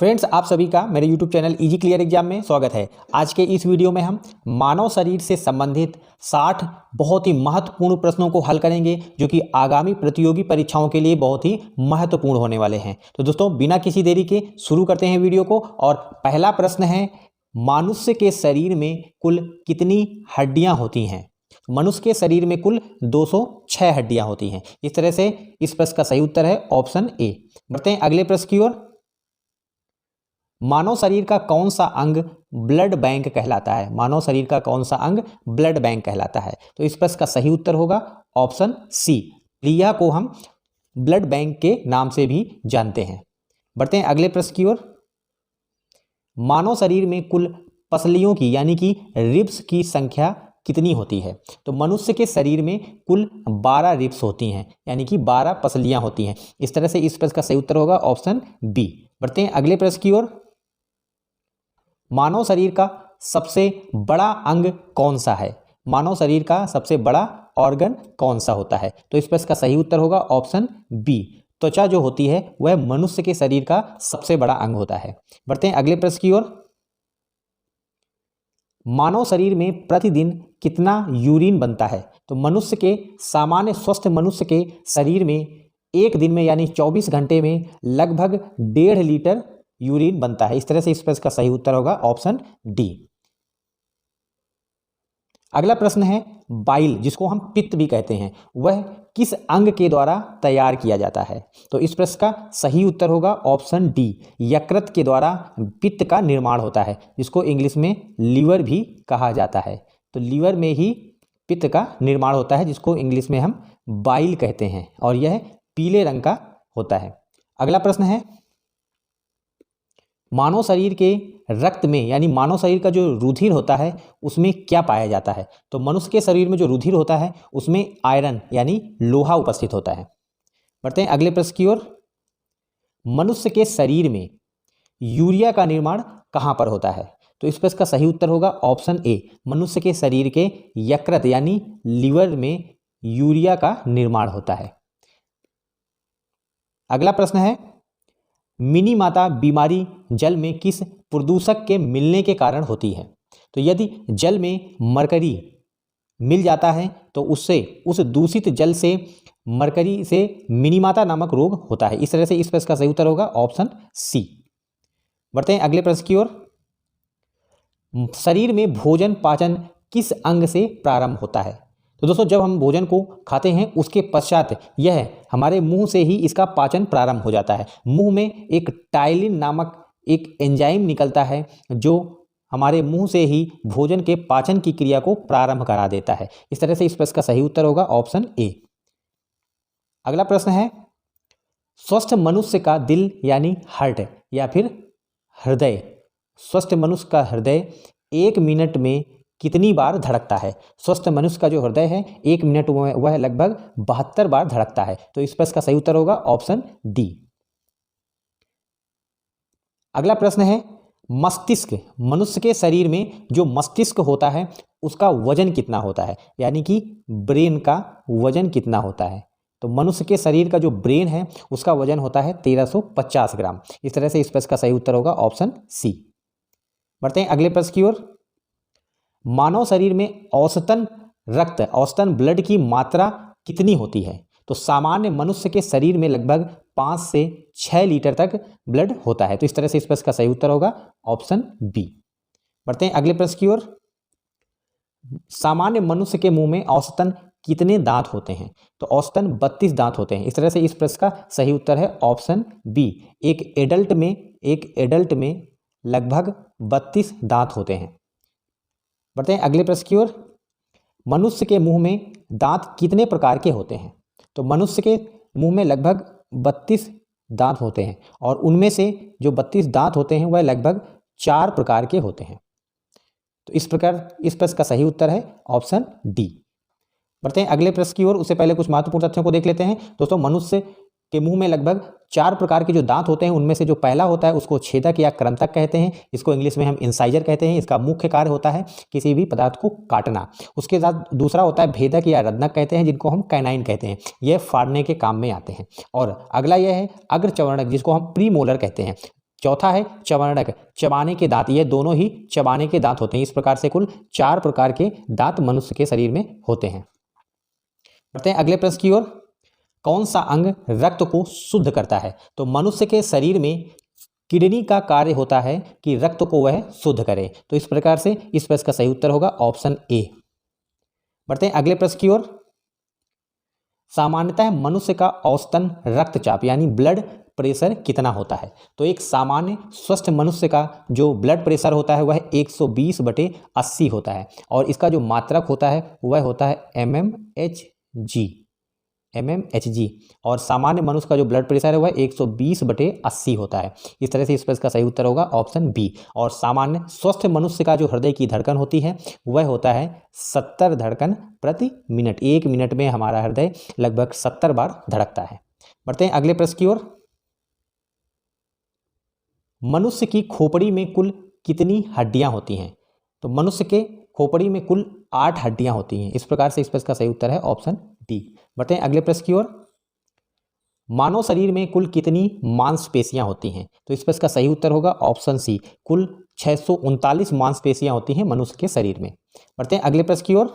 Friends, आप सभी का मेरे YouTube channel easy clear exam में स्वागत है। आज के इस वीडियो में हम मानव शरीर से संबंधित 60 बहुत ही महत्वपूर्ण प्रश्नों को हल करेंगे जो कि आगामी प्रतियोगी परीक्षाओं के लिए बहुत ही महत्वपूर्ण होने वाले हैं। तो दोस्तों, बिना किसी देरी के शुरू करते हैं वीडियो को। और पहला प्रश्न है, मनुष्य के शरीर में कुल कितनी हड्डियां होती हैं? मनुष्य के शरीर में कुल 206 हड्डियां होती हैं। इस तरह से इस प्रश्न का सही उत्तर है ऑप्शन ए। बढ़ते हैं अगले प्रश्न की ओर। मानव शरीर का कौन सा अंग ब्लड बैंक कहलाता है? मानव शरीर का कौन सा अंग ब्लड बैंक कहलाता है? तो इस प्रश्न का सही उत्तर होगा ऑप्शन सी। प्लीहा को हम ब्लड बैंक के नाम से भी जानते हैं। बढ़ते हैं अगले प्रश्न की ओर। मानव शरीर में कुल पसलियों की यानी कि रिब्स की संख्या कितनी होती है? तो मनुष्य के शरीर में कुल 12 रिब्स होती हैं, यानी कि 12 पसलियां होती हैं। इस तरह से इस प्रश्न का सही उत्तर होगा ऑप्शन बी। बढ़ते हैं अगले प्रश्न की ओर। मानव शरीर का सबसे बड़ा अंग कौन सा है? मानव शरीर का सबसे बड़ा ऑर्गन कौन सा होता है? तो इस प्रश्न का सही उत्तर होगा ऑप्शन बी। त्वचा जो होती है वह मनुष्य के शरीर का सबसे बड़ा अंग होता है। बढ़ते हैं अगले प्रश्न की ओर। मानव शरीर में प्रतिदिन कितना यूरिन बनता है? तो मनुष्य के सामान्य स्वस्थ मनुष्य के शरीर में एक दिन में यानी 24 घंटे में लगभग 1.5 लीटर यूरिन बनता है। इस तरह से इस प्रश्न का सही उत्तर होगा ऑप्शन डी। अगला प्रश्न है, बाइल जिसको हम पित्त भी कहते हैं वह किस अंग के द्वारा तैयार किया जाता है? तो इस प्रश्न का सही उत्तर होगा ऑप्शन डी। यकृत के द्वारा पित्त का निर्माण होता है, जिसको इंग्लिश में लीवर भी कहा जाता है। तो लीवर में ही पित्त का निर्माण होता है, जिसको इंग्लिश में हम बाइल कहते हैं, और यह पीले रंग का होता है। अगला प्रश्न है, मानव शरीर के रक्त में यानी मानव शरीर का जो रुधिर होता है उसमें क्या पाया जाता है? तो मनुष्य के शरीर में जो रुधिर होता है उसमें आयरन यानी लोहा उपस्थित होता है। बढ़ते हैं अगले प्रश्न की ओर। मनुष्य के शरीर में यूरिया का निर्माण कहाँ पर होता है? तो इस प्रश्न का सही उत्तर होगा ऑप्शन ए। मनुष्य के शरीर के यकृत यानी लीवर में यूरिया का निर्माण होता है। अगला प्रश्न है, मिनी माता बीमारी जल में किस प्रदूषक के मिलने के कारण होती है? तो यदि जल में मरकरी मिल जाता है तो उससे उस दूषित जल से मरकरी से मिनीमाता नामक रोग होता है। इस तरह से इस प्रश्न का सही उत्तर होगा ऑप्शन सी। बढ़ते हैं अगले प्रश्न की ओर। शरीर में भोजन पाचन किस अंग से प्रारंभ होता है? तो दोस्तों, जब हम भोजन को खाते हैं उसके पश्चात यह हमारे मुंह से ही इसका पाचन प्रारंभ हो जाता है। मुंह में एक टाइलिन नामक एक एंजाइम निकलता है जो हमारे मुंह से ही भोजन के पाचन की क्रिया को प्रारंभ करा देता है। इस तरह से इस प्रश्न का सही उत्तर होगा ऑप्शन ए। अगला प्रश्न है, स्वस्थ मनुष्य का दिल यानी हार्ट या फिर हृदय, स्वस्थ मनुष्य का हृदय 1 मिनट में कितनी बार धड़कता है? स्वस्थ मनुष्य का जो हृदय है 1 मिनट में वह लगभग 72 बार धड़कता है। तो इस प्रश्न का सही उत्तर होगा ऑप्शन डी। अगला प्रश्न है, मस्तिष्क, मनुष्य के शरीर में जो मस्तिष्क होता है उसका वजन कितना होता है? यानी कि ब्रेन का वजन कितना होता है? तो मनुष्य के शरीर का जो ब्रेन है उसका वजन होता है 1350 ग्राम। इस तरह से इस प्रश्न का सही उत्तर होगा ऑप्शन सी। बढ़ते हैं अगले प्रश्न की ओर। मानव शरीर में औसतन रक्त औसतन ब्लड की मात्रा कितनी होती है? तो सामान्य मनुष्य के शरीर में लगभग 5 से 6 लीटर तक ब्लड होता है। तो इस तरह से इस प्रश्न का सही उत्तर होगा ऑप्शन बी। बढ़ते हैं अगले प्रश्न की ओर। सामान्य मनुष्य के मुंह में औसतन कितने दांत होते हैं? तो औसतन 32 दांत होते हैं। इस तरह से इस प्रश्न का सही उत्तर है ऑप्शन बी। एक एडल्ट में लगभग 32 दांत होते हैं। बढ़ते हैं अगले प्रश्न की ओर। मनुष्य के मुंह में दांत कितने प्रकार के होते हैं? तो मनुष्य के मुंह में लगभग 32 दांत होते हैं, और उनमें से जो 32 दांत होते हैं वह लगभग 4 प्रकार के होते हैं। तो इस प्रकार इस प्रश्न का सही उत्तर है ऑप्शन डी। बढ़ते हैं अगले प्रश्न की ओर। उससे पहले कुछ महत्वपूर्ण तथ्यों को देख लेते हैं। दोस्तों, मनुष्य के मुंह में लगभग 4 प्रकार के जो दांत होते हैं उनमें से जो पहला होता है उसको छेदक या क्रंतक कहते हैं। इसको इंग्लिश में हम इंसाइजर कहते हैं। इसका मुख्य कार्य होता है किसी भी पदार्थ को काटना। उसके साथ दूसरा होता है भेदक या रत्नक कहते हैं, जिनको हम कैनाइन कहते हैं। यह फाड़ने के काम में आते हैं। और अगला यह है अग्रचवर्णक, जिसको हम प्रीमोलर कहते हैं। चौथा है चवर्णक, चबाने के दांत, ये दोनों ही चबाने के दांत होते हैं। इस प्रकार से कुल 4 प्रकार के दांत मनुष्य के शरीर में होते हैं। बढ़ते हैं अगले प्रश्न की ओर। कौन सा अंग रक्त को शुद्ध करता है? तो मनुष्य के शरीर में किडनी का कार्य होता है कि रक्त को वह शुद्ध करे। तो इस प्रकार से इस प्रश्न का सही उत्तर होगा ऑप्शन ए। बढ़ते हैं अगले प्रश्न की ओर। सामान्यतः मनुष्य का औसतन रक्तचाप यानी ब्लड प्रेशर कितना होता है? तो एक सामान्य स्वस्थ मनुष्य का जो ब्लड प्रेशर होता है वह 120/80 होता है और इसका जो मात्रक होता है वह होता है mmHg और सामान्य मनुष्य का जो ब्लड प्रेशर है वह 120/80 होता है। इस तरह से इस प्रश्न का सही उत्तर होगा ऑप्शन बी। और सामान्य स्वस्थ मनुष्य का जो हृदय की धड़कन होती है वह होता है 70 धड़कन प्रति मिनट। 1 मिनट में हमारा हृदय लगभग 70 बार धड़कता है। बढ़ते हैं अगले प्रश्न की ओर। मनुष्य की खोपड़ी में कुल कितनी हड्डियां होती हैं? तो मनुष्य के खोपड़ी में कुल 8 हड्डियां होती हैं। इस प्रकार से इस प्रश्न का सही उत्तर है ऑप्शन डी। बढ़ते हैं अगले प्रश्न की ओर। मानव शरीर में कुल कितनी मांसपेशियां होती हैं? तो इस प्रश्न का सही उत्तर होगा ऑप्शन सी। कुल 639 मांसपेशियां होती हैं मनुष्य के शरीर में। बढ़ते हैं अगले प्रश्न की ओर।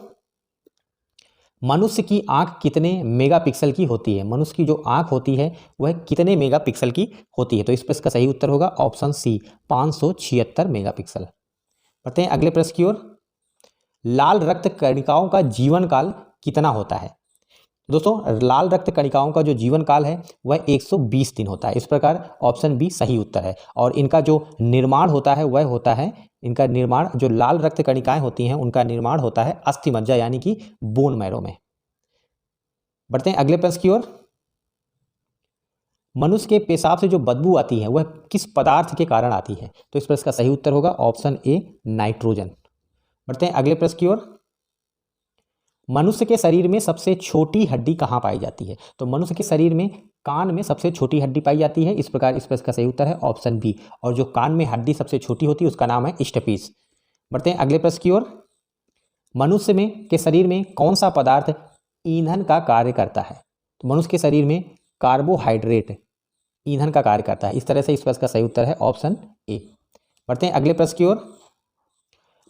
मनुष्य की आंख कितने मेगापिक्सल की होती है? मनुष्य की जो आंख होती है वह कितने मेगापिक्सल की होती है? तो इस प्रश्न का सही उत्तर होगा ऑप्शन सी 576 मेगापिक्सल। बढ़ते हैं अगले प्रश्न की ओर। लाल रक्त कणिकाओं का जीवन काल कितना होता है? दोस्तों लाल रक्त कणिकाओं का जो जीवन काल है वह 120 दिन होता है। इस प्रकार ऑप्शन बी सही उत्तर है। और इनका जो निर्माण होता है वह होता है, इनका निर्माण जो लाल रक्त कणिकाएं होती हैं उनका निर्माण होता है अस्थि मज्जा यानी कि बोन मैरो में। बढ़ते हैं अगले प्रश्न की ओर। मनुष्य के पेशाब से जो बदबू आती है वह किस पदार्थ के कारण आती है? तो इस प्रश्न का सही उत्तर होगा ऑप्शन ए नाइट्रोजन। बढ़ते हैं अगले प्रश्न की ओर। मनुष्य के शरीर में सबसे छोटी हड्डी कहाँ पाई जाती है? तो मनुष्य के शरीर में कान में सबसे छोटी हड्डी पाई जाती है। इस प्रकार इस प्रश्न का सही उत्तर है ऑप्शन बी। और जो कान में हड्डी सबसे छोटी होती है उसका नाम है स्टेपिस। बढ़ते हैं अगले प्रश्न की ओर। मनुष्य में के शरीर में कौन सा पदार्थ ईंधन का कार्य करता है? तो मनुष्य के शरीर में कार्बोहाइड्रेट ईंधन का कार्य करता है। इस तरह से इस प्रश्न का सही उत्तर है ऑप्शन ए। बढ़ते हैं अगले प्रश्न की ओर।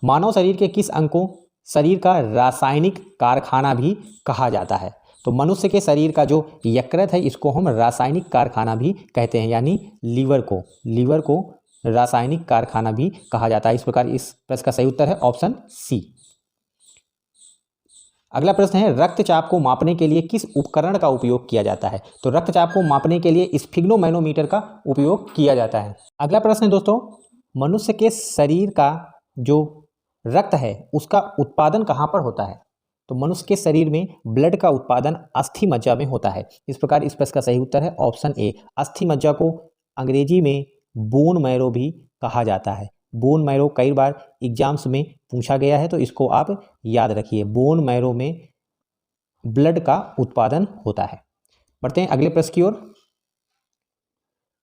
मानव शरीर के किस अंग को शरीर का रासायनिक कारखाना भी कहा जाता है? तो मनुष्य के शरीर का जो यकृत है इसको हम रासायनिक कारखाना भी कहते हैं, यानी लीवर को रासायनिक कारखाना भी कहा जाता है। इस प्रकार इस प्रश्न का सही उत्तर है ऑप्शन सी। अगला प्रश्न है रक्तचाप को मापने के लिए किस उपकरण का उपयोग किया जाता है? तो रक्तचाप को मापने के लिए स्फिग्नोमैनोमीटर का उपयोग किया जाता है। अगला प्रश्न है दोस्तों, मनुष्य के शरीर का जो रक्त है उसका उत्पादन कहाँ पर होता है? तो मनुष्य के शरीर में ब्लड का उत्पादन अस्थि मज्जा में होता है। इस प्रकार इस प्रश्न का सही उत्तर है ऑप्शन ए। अस्थि मज्जा को अंग्रेजी में बोन मैरो भी कहा जाता है। बोन मैरो कई बार एग्जाम्स में पूछा गया है तो इसको आप याद रखिए। बोन मैरो में ब्लड का उत्पादन होता है। बढ़ते हैं अगले प्रश्न की ओर।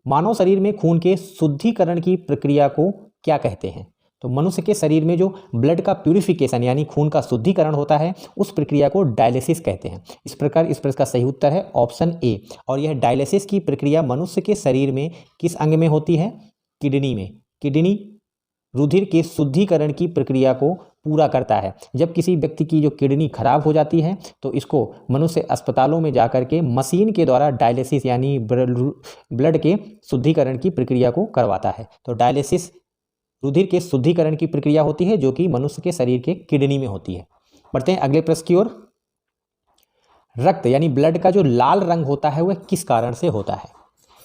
मानव शरीर में खून के शुद्धिकरण की प्रक्रिया को क्या कहते हैं? तो मनुष्य के शरीर में जो ब्लड का प्यूरिफिकेशन यानी खून का शुद्धिकरण होता है उस प्रक्रिया को डायलिसिस कहते हैं। इस प्रकार इस प्रश्न का सही उत्तर है ऑप्शन ए। और यह डायलिसिस की प्रक्रिया मनुष्य के शरीर में किस अंग में होती है? किडनी में। किडनी रुधिर के शुद्धिकरण की प्रक्रिया को पूरा करता है। जब किसी व्यक्ति की जो किडनी खराब हो जाती है तो इसको मनुष्य अस्पतालों में जाकर के मशीन के द्वारा डायलिसिस यानी ब्लड के शुद्धिकरण की प्रक्रिया को करवाता है। तो डायलिसिस रुधिर के शुद्धिकरण की प्रक्रिया होती है जो कि मनुष्य के शरीर के किडनी में होती है। बढ़ते हैं अगले प्रश्न की ओर। रक्त यानी ब्लड का जो लाल रंग होता है वह किस कारण से होता है?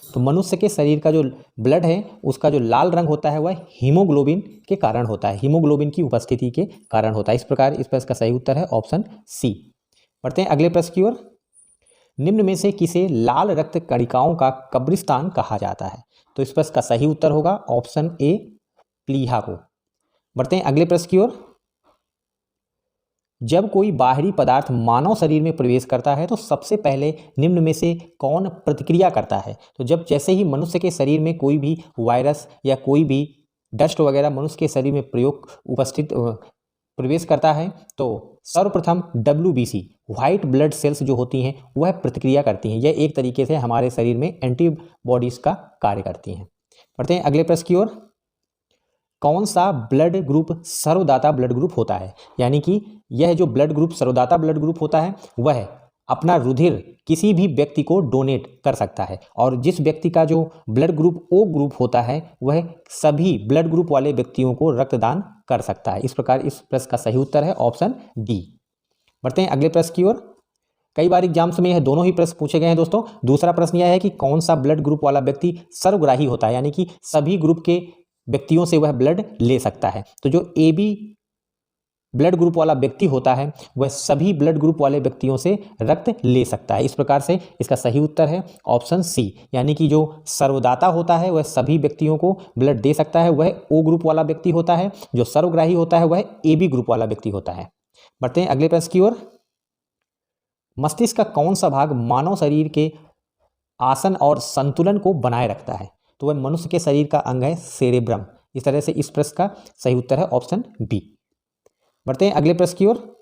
तो मनुष्य के शरीर का जो ब्लड है उसका जो लाल रंग होता है वह हीमोग्लोबिन के कारण होता है। हीमोग्लोबिन की उपस्थिति के कारण होता है। इस प्रकार इस प्रश्न का सही उत्तर है ऑप्शन सी। बढ़ते हैं अगले प्रश्न की ओर। निम्न में से किसे लाल रक्त कणिकाओं का कब्रिस्तान कहा जाता है? तो इस प्रश्न का सही उत्तर होगा ऑप्शन ए प्लीहा को। बढ़ते हैं अगले प्रश्न की ओर। जब कोई बाहरी पदार्थ मानव शरीर में प्रवेश करता है तो सबसे पहले निम्न में से कौन प्रतिक्रिया करता है? तो जब जैसे ही मनुष्य के शरीर में कोई भी वायरस या कोई भी डस्ट वगैरह मनुष्य के शरीर में प्रवेश करता है तो सर्वप्रथम WBC व्हाइट ब्लड सेल्स जो होती हैं वह प्रतिक्रिया करती हैं। यह एक तरीके से हमारे शरीर में एंटीबॉडीज का कार्य करती हैं। बढ़ते हैं अगले प्रश्न की ओर। कौन सा ब्लड ग्रुप सर्वदाता ब्लड ग्रुप होता है? यानी कि यह जो ब्लड ग्रुप सर्वदाता ब्लड ग्रुप होता है वह अपना रुधिर किसी भी व्यक्ति को डोनेट कर सकता है, और जिस व्यक्ति का जो ब्लड ग्रुप ओ ग्रुप होता है वह सभी ब्लड ग्रुप वाले व्यक्तियों को रक्तदान कर सकता है। इस प्रकार इस प्रश्न का सही उत्तर है ऑप्शन डी। बढ़ते हैं अगले प्रश्न की ओर। कई बार एग्जाम्स में यह दोनों ही प्रश्न पूछे गए हैं दोस्तों। दूसरा प्रश्न यह है कि कौन सा ब्लड ग्रुप वाला व्यक्ति सर्वग्राही होता है, यानी कि सभी ग्रुप के व्यक्तियों से वह ब्लड ले सकता है। तो जो ए बी ब्लड ग्रुप वाला व्यक्ति होता है वह सभी ब्लड ग्रुप वाले व्यक्तियों से रक्त ले सकता है। इस प्रकार से इसका सही उत्तर है ऑप्शन सी, यानी कि जो सर्वदाता होता है वह सभी व्यक्तियों को ब्लड दे सकता है, वह ओ ग्रुप वाला व्यक्ति होता है। जो सर्वग्राही होता है वह ए बी ग्रुप वाला व्यक्ति होता है। बढ़ते हैं अगले प्रश्न की ओर। मस्तिष्क का कौन सा भाग मानव शरीर के आसन और संतुलन को बनाए रखता है? तो वह मनुष्य के शरीर का अंग है सेरेब्रम। इस तरह से इस प्रश्न का सही उत्तर है ऑप्शन बी। बढ़ते हैं अगले प्रश्न की ओर।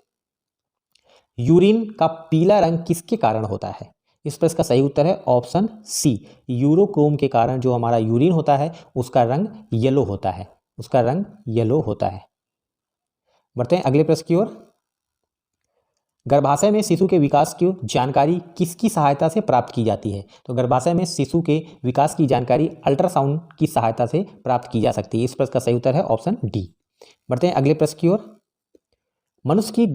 यूरिन का पीला रंग किसके कारण होता है? इस प्रश्न का सही उत्तर है ऑप्शन सी, यूरोक्रोम के कारण जो हमारा यूरिन होता है उसका रंग येलो होता है, उसका रंग येलो होता है। बढ़ते हैं अगले प्रश्न की ओर। गर्भाशय में शिशु के विकास की जानकारी किसकी सहायता से प्राप्त की जाती है? तो गर्भाशय में शिशु के विकास की जानकारी अल्ट्रासाउंड की सहायता से प्राप्त की जा सकती है। इस प्रश्न का सही उत्तर है ऑप्शन डी। बढ़ते हैं अगले प्रश्न की ओर। मनुष्य की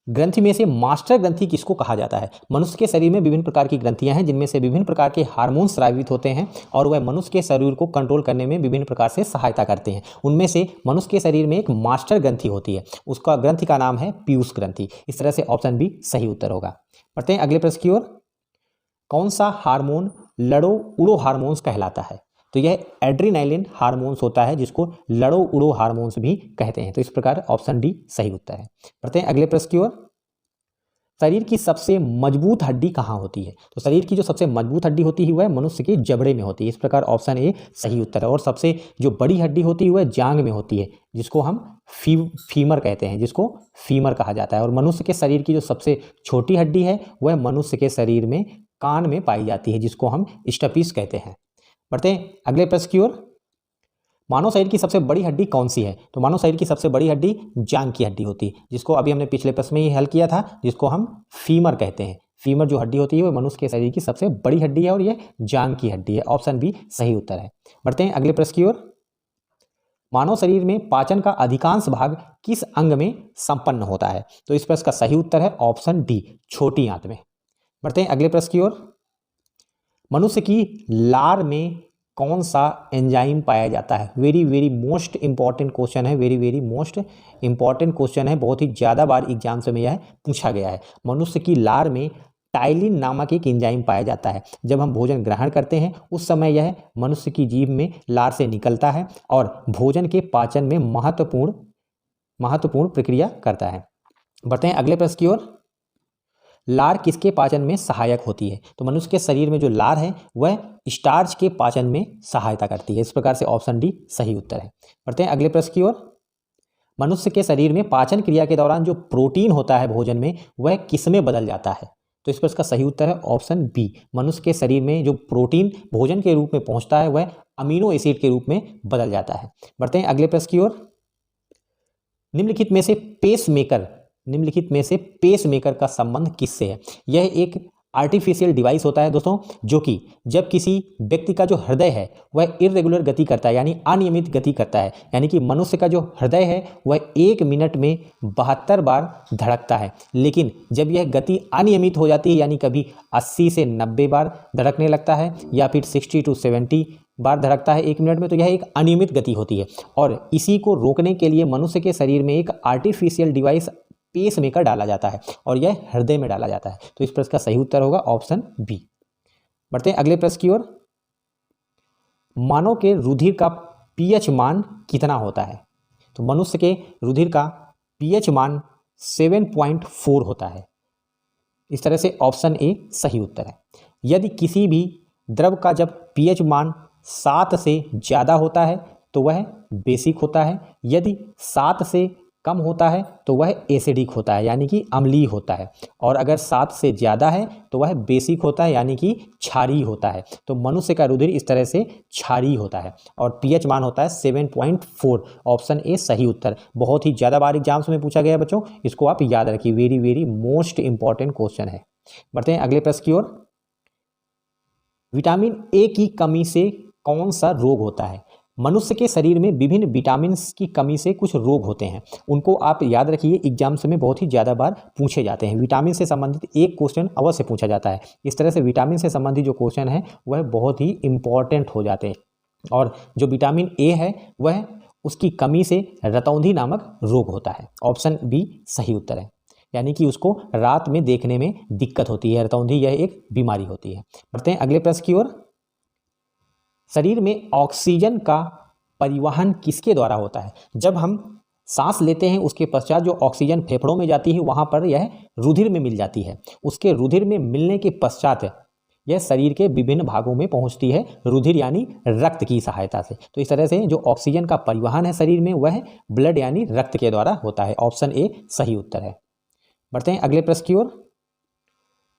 ग्रंथि में से मास्टर ग्रंथि किसको कहा जाता है? मनुष्य के शरीर में विभिन्न प्रकार की ग्रंथियां हैं जिनमें से विभिन्न प्रकार के हार्मोन स्रावित होते हैं और वह मनुष्य के शरीर को कंट्रोल करने में विभिन्न प्रकार से सहायता करते हैं। उनमें से मनुष्य के शरीर में एक मास्टर ग्रंथि होती है, उसका ग्रंथि का नाम है पीयूष ग्रंथि। इस तरह से ऑप्शन बी सही उत्तर होगा। बढ़ते हैं अगले प्रश्न की ओर। कौन सा हार्मोन लड़ो उड़ो हार्मोन्स कहलाता है? तो यह एड्रीनालिन हार्मोन्स होता है जिसको लड़ो उड़ो हार्मोन्स भी कहते हैं। तो इस प्रकार ऑप्शन डी सही उत्तर है। बढ़ते हैं अगले प्रश्न की ओर। शरीर की सबसे मजबूत हड्डी कहाँ होती है? तो शरीर की जो सबसे मजबूत हड्डी होती है वह मनुष्य के जबड़े में होती है। इस प्रकार ऑप्शन ए सही उत्तर है। और सबसे जो बड़ी हड्डी होती है वह जांग में होती है जिसको हम फीमर कहते हैं, जिसको फीमर कहा जाता है। और मनुष्य के शरीर की जो सबसे छोटी हड्डी है वह मनुष्य के शरीर में कान में पाई जाती है जिसको हम स्टपीस कहते हैं। बढ़ते हैं अगले प्रश्न की ओर। मानव शरीर की सबसे बड़ी हड्डी कौन सी है? तो मानव शरीर की सबसे बड़ी हड्डी जांग की हड्डी होती है जिसको अभी हमने पिछले प्रश्न में ही हल किया था, जिसको हम फीमर कहते हैं। फीमर जो हड्डी होती है वह मनुष्य के शरीर की सबसे बड़ी हड्डी है और यह जांग की हड्डी है। ऑप्शन बी सही उत्तर है। बढ़ते हैं अगले प्रश्न की ओर। मानव शरीर में पाचन का अधिकांश भाग किस अंग में संपन्न होता है? तो इस प्रश्न का सही उत्तर है ऑप्शन डी, छोटी आंत में। बढ़ते हैं अगले प्रश्न की ओर। मनुष्य की लार में कौन सा एंजाइम पाया जाता है? Very very most important question है, very very most important question है। बहुत ही ज़्यादा बार एग्जाम्स में यह पूछा गया है। मनुष्य की लार में टाइलिन नामक एक एंजाइम पाया जाता है। जब हम भोजन ग्रहण करते हैं उस समय यह मनुष्य की जीभ में लार से निकलता है और भोजन के पाचन में महत्वपूर्ण प्रक्रिया करता है। बढ़ते हैं अगले प्रश्न की ओर। लार किसके पाचन में सहायक होती है? तो मनुष्य के शरीर में जो लार है वह स्टार्च के पाचन में सहायता करती है। इस प्रकार से ऑप्शन डी सही उत्तर है। बढ़ते हैं अगले प्रश्न की ओर। मनुष्य के शरीर में पाचन क्रिया के दौरान जो प्रोटीन होता है भोजन में वह किस में बदल जाता है? तो इस प्रश्न का सही उत्तर है ऑप्शन बी, मनुष्य के शरीर में जो प्रोटीन भोजन के रूप में पहुंचता है वह अमीनो एसिड के रूप में बदल जाता है। बढ़ते हैं अगले प्रश्न की ओर। निम्नलिखित में से पेस मेकर का संबंध किससे है? यह एक आर्टिफिशियल डिवाइस होता है दोस्तों, जो कि जब किसी व्यक्ति का जो हृदय है वह इरेगुलर गति करता है यानी अनियमित गति करता है, यानी कि मनुष्य का जो हृदय है वह 1 मिनट में 72 बार धड़कता है, लेकिन जब यह गति अनियमित हो जाती है यानी कभी 80 से 90 बार धड़कने लगता है या फिर 60 to 70 बार धड़कता है 1 मिनट में, तो यह एक अनियमित गति होती है। और इसी को रोकने के लिए मनुष्य के शरीर में एक आर्टिफिशियल डिवाइस पेस मेकर डाला जाता है और यह हृदय में डाला जाता है। तो इस प्रश्न का सही उत्तर होगा ऑप्शन बी। बढ़ते हैं अगले प्रश्न की ओर। मानव के रुधिर का पीएच मान कितना होता है? तो मनुष्य के रुधिर का पीएच मान 7.4 होता है। इस तरह से ऑप्शन ए सही उत्तर है। यदि किसी भी द्रव का जब पीएच मान 7 से ज़्यादा होता है तो वह बेसिक होता है, यदि 7 से कम होता है तो वह एसिडिक होता है यानी कि अम्लीय होता है, और अगर 7 से ज़्यादा है तो वह बेसिक होता है यानी कि क्षारीय होता है। तो मनुष्य का रुधिर इस तरह से क्षारीय होता है और पीएच मान होता है 7.4। ऑप्शन ए सही उत्तर। बहुत ही ज़्यादा बार एग्जाम्स में पूछा गया है बच्चों, इसको आप याद रखिए, very very most important question है। बढ़ते हैं अगले प्रश्न की ओर। विटामिन ए की कमी से कौन सा रोग होता है? मनुष्य के शरीर में विभिन्न विटामिन की कमी से कुछ रोग होते हैं, उनको आप याद रखिए, एग्जाम्स में बहुत ही ज़्यादा बार पूछे जाते हैं। विटामिन से संबंधित एक क्वेश्चन अवश्य पूछा जाता है। इस तरह से विटामिन से संबंधित जो क्वेश्चन है वह बहुत ही इंपॉर्टेंट हो जाते हैं। और जो विटामिन ए है वह उसकी कमी से रतौंधी नामक रोग होता है। ऑप्शन बी सही उत्तर है, यानी कि उसको रात में देखने में दिक्कत होती है। रतौंधी यह एक बीमारी होती है। बढ़ते हैं अगले प्रश्न की ओर। शरीर में ऑक्सीजन का परिवहन किसके द्वारा होता है? जब हम सांस लेते हैं उसके पश्चात जो ऑक्सीजन फेफड़ों में जाती है वहाँ पर यह रुधिर में मिल जाती है। उसके रुधिर में मिलने के पश्चात यह शरीर के विभिन्न भागों में पहुँचती है, रुधिर यानी रक्त की सहायता से। तो इस तरह से जो ऑक्सीजन का परिवहन है शरीर में वह ब्लड यानी रक्त के द्वारा होता है। ऑप्शन ए सही उत्तर है। बढ़ते हैं अगले प्रश्न की ओर।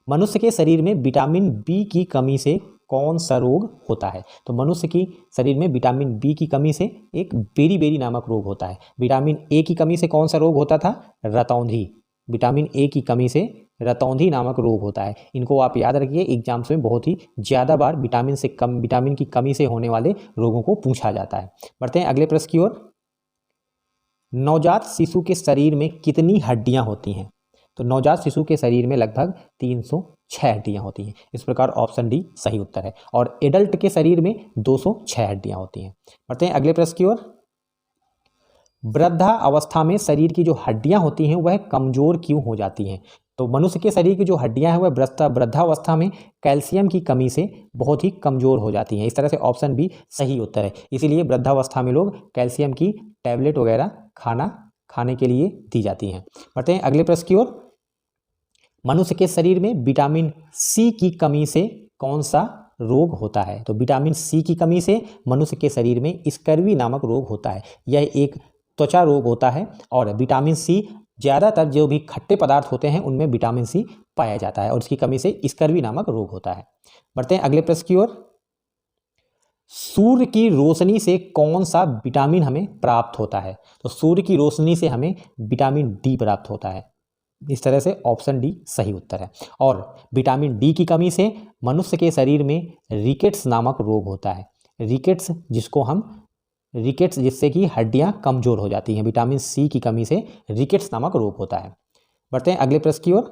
मनुष्य के शरीर में विटामिन बी की कमी से कौन सा रोग होता है? तो मनुष्य की शरीर में विटामिन बी की कमी से एक बेरी नामक रोग होता है। विटामिन ए की कमी से कौन सा रोग होता था? रतौंधी। विटामिन ए की कमी से रतौंधी नामक रोग होता है। इनको आप याद रखिए, एग्जाम्स में बहुत ही ज़्यादा बार विटामिन की कमी से होने वाले रोगों को पूछा जाता है। बढ़ते हैं अगले प्रश्न की ओर। नवजात शिशु के शरीर में कितनी हड्डियां होती हैं? तो नवजात शिशु के शरीर में लगभग 306 हड्डियां होती हैं। इस प्रकार ऑप्शन डी सही उत्तर है। और एडल्ट के शरीर में 206 हड्डियां होती हैं। बढ़ते हैं अगले प्रश्न की ओर। वृद्धा अवस्था में शरीर की जो हड्डियां होती हैं वह कमजोर क्यों हो जाती हैं? तो मनुष्य के शरीर की जो हड्डियां हैं वह वृद्धावस्था में कैल्शियम की कमी से बहुत ही कमजोर हो जाती हैं। इस तरह से ऑप्शन बी सही उत्तर है। इसीलिए वृद्धावस्था में लोग कैल्शियम की टैबलेट वगैरह खाने के लिए दी जाती हैं। बढ़ते हैं अगले प्रश्न की ओर। मनुष्य के शरीर में विटामिन सी की कमी से कौन सा रोग होता है? तो विटामिन सी की कमी से मनुष्य के शरीर में स्कर्वी नामक रोग होता है। यह एक त्वचा रोग होता है और विटामिन सी ज़्यादातर जो भी खट्टे पदार्थ होते हैं उनमें विटामिन सी पाया जाता है और इसकी कमी से स्कर्वी नामक रोग होता है। बढ़ते हैं अगले प्रश्न की ओर। सूर्य की रोशनी से कौन सा विटामिन हमें प्राप्त होता है? तो सूर्य की रोशनी से हमें विटामिन डी प्राप्त होता है। इस तरह से ऑप्शन डी सही उत्तर है। और विटामिन डी की कमी से मनुष्य के शरीर में रिकेट्स नामक रोग होता है। रिकेट्स जिससे कि हड्डियां कमजोर हो जाती हैं। विटामिन सी की कमी से रिकेट्स नामक रोग होता है। बढ़ते हैं अगले प्रश्न की ओर।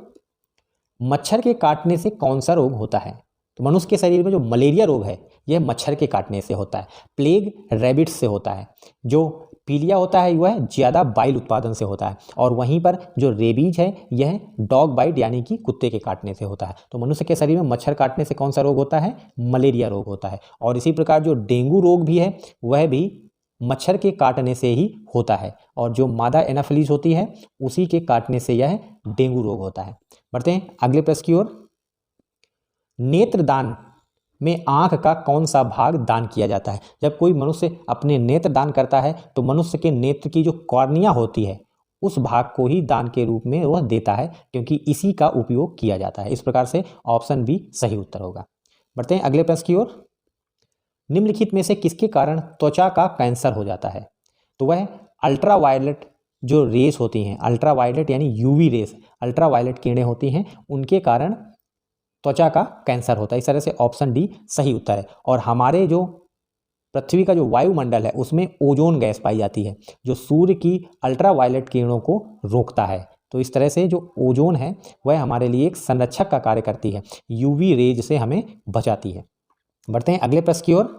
मच्छर के काटने से कौन सा रोग होता है? तो मनुष्य के शरीर में जो मलेरिया रोग है यह मच्छर के काटने से होता है। प्लेग रैबिट्स से होता है। जो पीलिया होता है वह ज़्यादा बाइल उत्पादन से होता है और वहीं पर जो रेबीज है यह डॉग बाइट यानी कि कुत्ते के काटने से होता है। तो मनुष्य के शरीर में मच्छर काटने से कौन सा रोग होता है? मलेरिया रोग होता है। और इसी प्रकार जो डेंगू रोग भी है वह भी मच्छर के काटने से ही होता है और जो मादा एनाफिलीज होती है उसी के काटने से यह डेंगू रोग होता है। बढ़ते हैं अगले प्रश्न की ओर। नेत्रदान में आंख का कौन सा भाग दान किया जाता है? जब कोई मनुष्य अपने नेत्र दान करता है तो मनुष्य के नेत्र की जो कॉर्निया होती है उस भाग को ही दान के रूप में वह देता है, क्योंकि इसी का उपयोग किया जाता है। इस प्रकार से ऑप्शन बी सही उत्तर होगा। बढ़ते हैं अगले प्रश्न की ओर। निम्नलिखित में से किसके कारण त्वचा का कैंसर हो जाता है? तो वह अल्ट्रावायलेट जो रेस होती हैं, अल्ट्रावायलेट यानी यूवी रेस, अल्ट्रावायलेट किरणें होती हैं, उनके कारण त्वचा का कैंसर होता है। इस तरह से ऑप्शन डी सही उत्तर है। और हमारे जो पृथ्वी का जो वायुमंडल है उसमें ओजोन गैस पाई जाती है जो सूर्य की अल्ट्रावायलेट किरणों को रोकता है। तो इस तरह से जो ओजोन है वह हमारे लिए एक संरक्षक का कार्य करती है, यूवी रेज से हमें बचाती है। बढ़ते हैं अगले प्रश्न की ओर।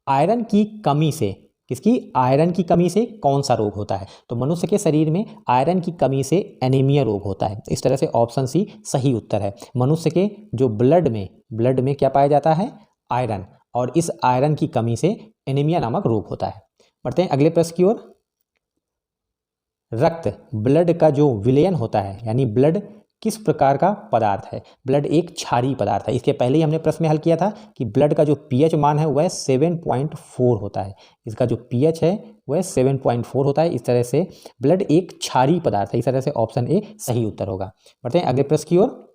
आयरन की कमी से आयरन की कमी से कौन सा रोग होता है? तो मनुष्य के शरीर में आयरन की कमी से एनीमिया रोग होता है। इस तरह से ऑप्शन सी सही उत्तर है। मनुष्य के जो ब्लड में क्या पाया जाता है? आयरन, और इस आयरन की कमी से एनीमिया नामक रोग होता है। बढ़ते हैं अगले प्रश्न की ओर। रक्त ब्लड का जो विलयन होता है यानी ब्लड किस प्रकार का पदार्थ है? ब्लड एक क्षारीय पदार्थ है। इसके पहले ही हमने प्रश्न में हल किया था कि ब्लड का जो पीएच मान है वह 7.4 होता है। इसका जो पीएच है वो है 7.4 होता है। इस तरह से ब्लड एक क्षारीय पदार्थ है। इस तरह से ऑप्शन ए सही उत्तर होगा। बढ़ते हैं अगले प्रश्न की ओर।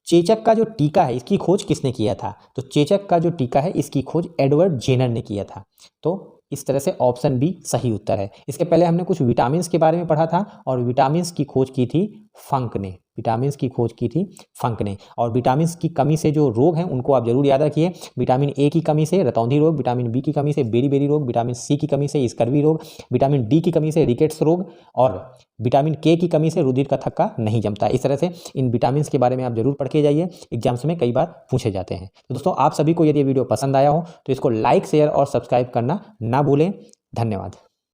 चेचक का जो टीका है इसकी खोज किसने किया था? तो चेचक का जो टीका है इसकी खोज एडवर्ड जेनर ने किया था। तो इस तरह से ऑप्शन बी सही उत्तर है। इसके पहले हमने कुछ विटामिन्स के बारे में पढ़ा था और विटामिन्स की खोज की थी फंक ने। विटामिन्स की खोज की थी फंक ने। और विटामिन्स की कमी से जो रोग हैं उनको आप जरूर याद रखिए। विटामिन ए की कमी से रतौंधी रोग, विटामिन बी की कमी से बेरी-बेरी रोग, विटामिन सी की कमी से स्कर्वी रोग, विटामिन डी की कमी से रिकेट्स रोग और विटामिन के की कमी से रुधिर का थक्का नहीं जमता। इस तरह से इन विटामिन्स के बारे में आप जरूर पढ़ के जाइए, एग्जाम्स में कई बार पूछे जाते हैं। तो दोस्तों आप सभी को यदि ये वीडियो पसंद आया हो तो इसको लाइक, शेयर और सब्सक्राइब करना ना भूलें। धन्यवाद।